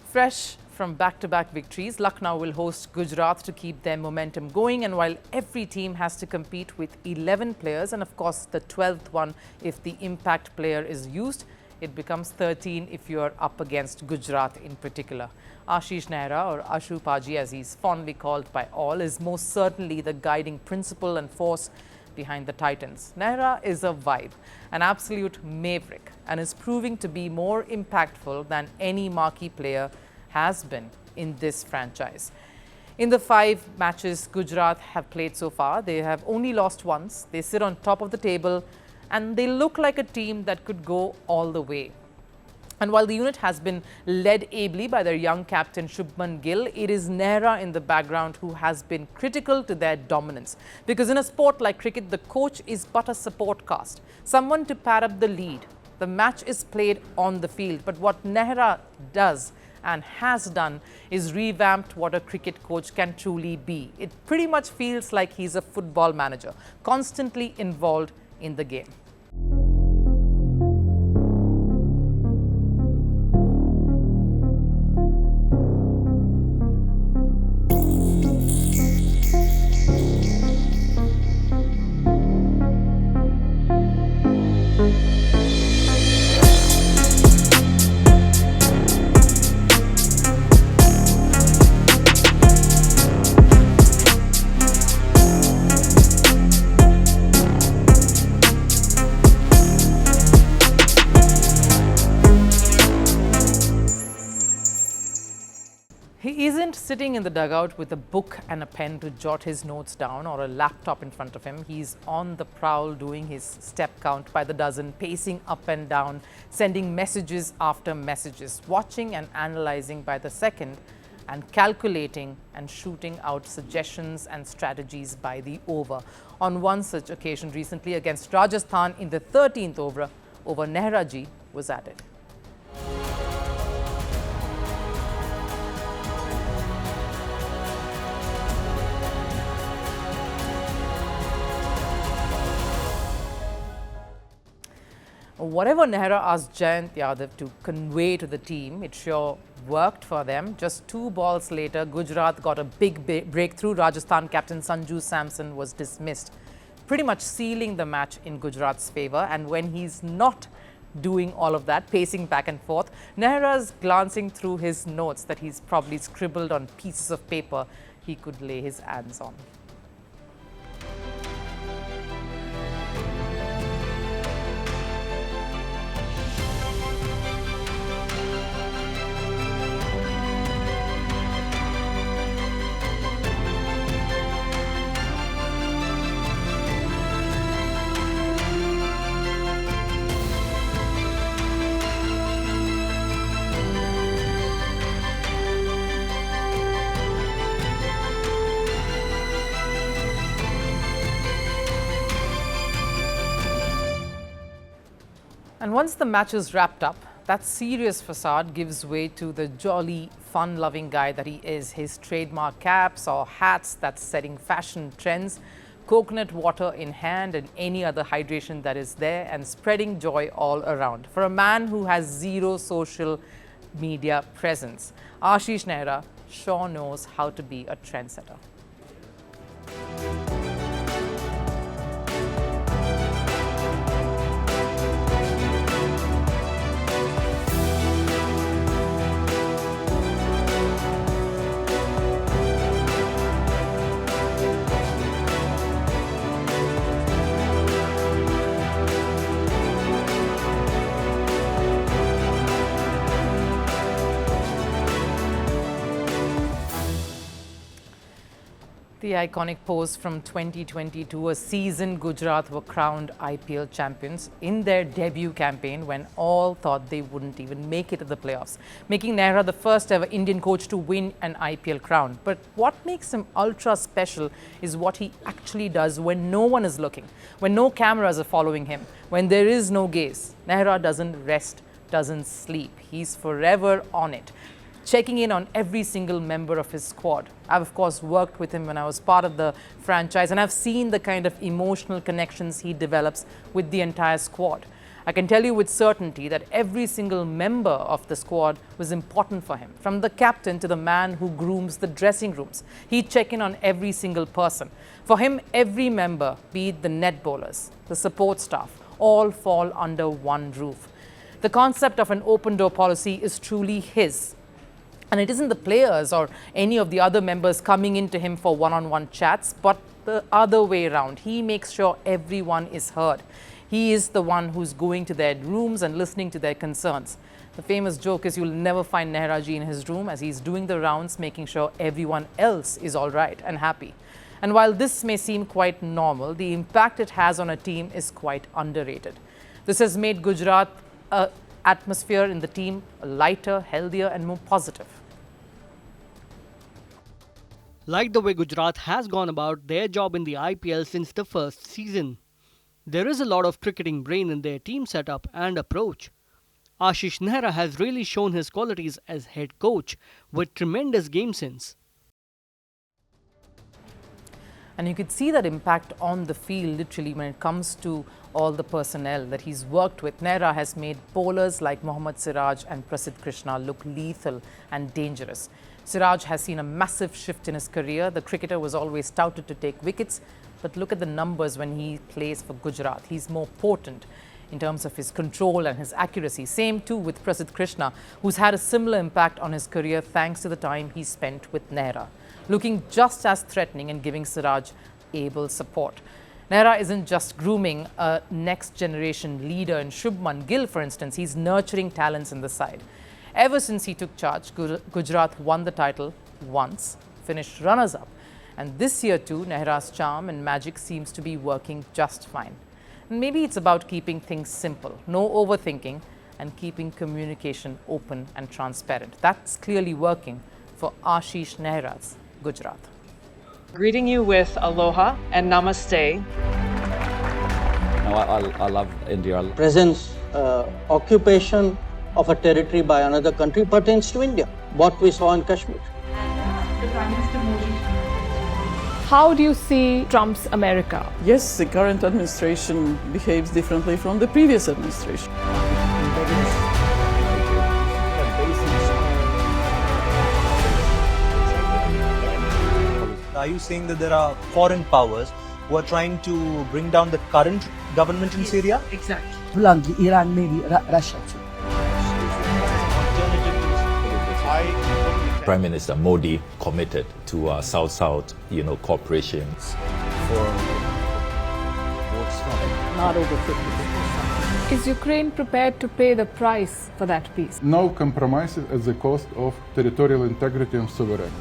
Fresh from back-to-back victories, Lucknow will host Gujarat to keep their momentum going, and while every team has to compete with 11 players and of course the 12th one if the impact player is used, it becomes 13 if you are up against Gujarat in particular. Ashish Nehra, or Ashu Paji as he's fondly called by all, is most certainly the guiding principle and force behind the Titans. Nehra is a vibe, an absolute maverick, and is proving to be more impactful than any marquee player has been in this franchise. In the 5 matches Gujarat have played so far, they have only lost once. They sit on top of the table and they look like a team that could go all the way. And while the unit has been led ably by their young captain Shubman Gill, it is Nehra in the background who has been critical to their dominance. Because in a sport like cricket, the coach is but a support cast, someone to pad up the lead. The match is played on the field, but what Nehra does and has done is revamped what a cricket coach can truly be. It pretty much feels like he's a football manager, constantly involved in the game. He isn't sitting in the dugout with a book and a pen to jot his notes down or a laptop in front of him. He's on the prowl doing his step count by the dozen, pacing up and down, sending messages after messages, watching and analyzing by the second, and calculating and shooting out suggestions and strategies by the over. On one such occasion recently against Rajasthan in the 13th over, Nehra Ji was at it. Whatever Nehra asked Jayant Yadav to convey to the team, it sure worked for them. Just 2 balls later, Gujarat got a big breakthrough. Rajasthan captain Sanju Samson was dismissed, pretty much sealing the match in Gujarat's favour. And when he's not doing all of that, pacing back and forth, Nehra's glancing through his notes that he's probably scribbled on pieces of paper he could lay his hands on. And once the match is wrapped up, that serious facade gives way to the jolly, fun-loving guy that he is. His trademark caps or hats that's setting fashion trends, coconut water in hand and any other hydration that is there, and spreading joy all around. For a man who has zero social media presence, Ashish Nehra sure knows how to be a trendsetter. The iconic pose from 2022, a season Gujarat were crowned IPL champions in their debut campaign when all thought they wouldn't even make it to the playoffs, making Nehra the first ever Indian coach to win an IPL crown. But what makes him ultra special is what he actually does when no one is looking, when no cameras are following him, when there is no gaze. Nehra doesn't rest, doesn't sleep. He's forever on it, checking in on every single member of his squad. I've of course worked with him when I was part of the franchise, and I've seen the kind of emotional connections he develops with the entire squad. I can tell you with certainty that every single member of the squad was important for him. From the captain to the man who grooms the dressing rooms, he'd check in on every single person. For him, every member, be it the net bowlers, the support staff, all fall under one roof. The concept of an open door policy is truly his. And it isn't the players or any of the other members coming into him for one-on-one chats, but the other way around. He makes sure everyone is heard. He is the one who's going to their rooms and listening to their concerns. The famous joke is you'll never find Nehra ji in his room as he's doing the rounds, making sure everyone else is all right and happy. And while this may seem quite normal, the impact it has on a team is quite underrated. This has made Gujarat atmosphere in the team lighter, healthier and more positive. Like the way Gujarat has gone about their job in the IPL since the first season. There is a lot of cricketing brain in their team setup and approach. Ashish Nehra has really shown his qualities as head coach with tremendous game sense. And you could see that impact on the field literally when it comes to all the personnel that he's worked with. Nehra has made bowlers like Mohammed, Siraj and Prasidh Krishna look lethal and dangerous. Siraj has seen a massive shift in his career. The cricketer was always touted to take wickets, but look at the numbers when he plays for Gujarat. He's more potent in terms of his control and his accuracy. Same too with Prasidh Krishna, who's had a similar impact on his career thanks to the time he spent with Nehra, looking just as threatening and giving Siraj able support. Nehra isn't just grooming a next generation leader in Shubman Gill, for instance. He's nurturing talents in the side. Ever since he took charge, Gujarat won the title once, finished runners-up. And this year too, Nehra's charm and magic seems to be working just fine. And maybe it's about keeping things simple, no overthinking, and keeping communication open and transparent. That's clearly working for Ashish Nehra's Gujarat. Greeting you with aloha and namaste. No, I love India. Presence, occupation of a territory by another country pertains to India, what we saw in Kashmir. The Prime Minister Modi. How do you see Trump's America? Yes, the current administration behaves differently from the previous administration. Are you saying that there are foreign powers who are trying to bring down the current government in Syria? Exactly. Bluntly, Iran, maybe Russia too. Prime Minister Modi committed to South-South, cooperation. Not over 50%. Is Ukraine prepared to pay the price for that peace? No compromises at the cost of territorial integrity and sovereignty.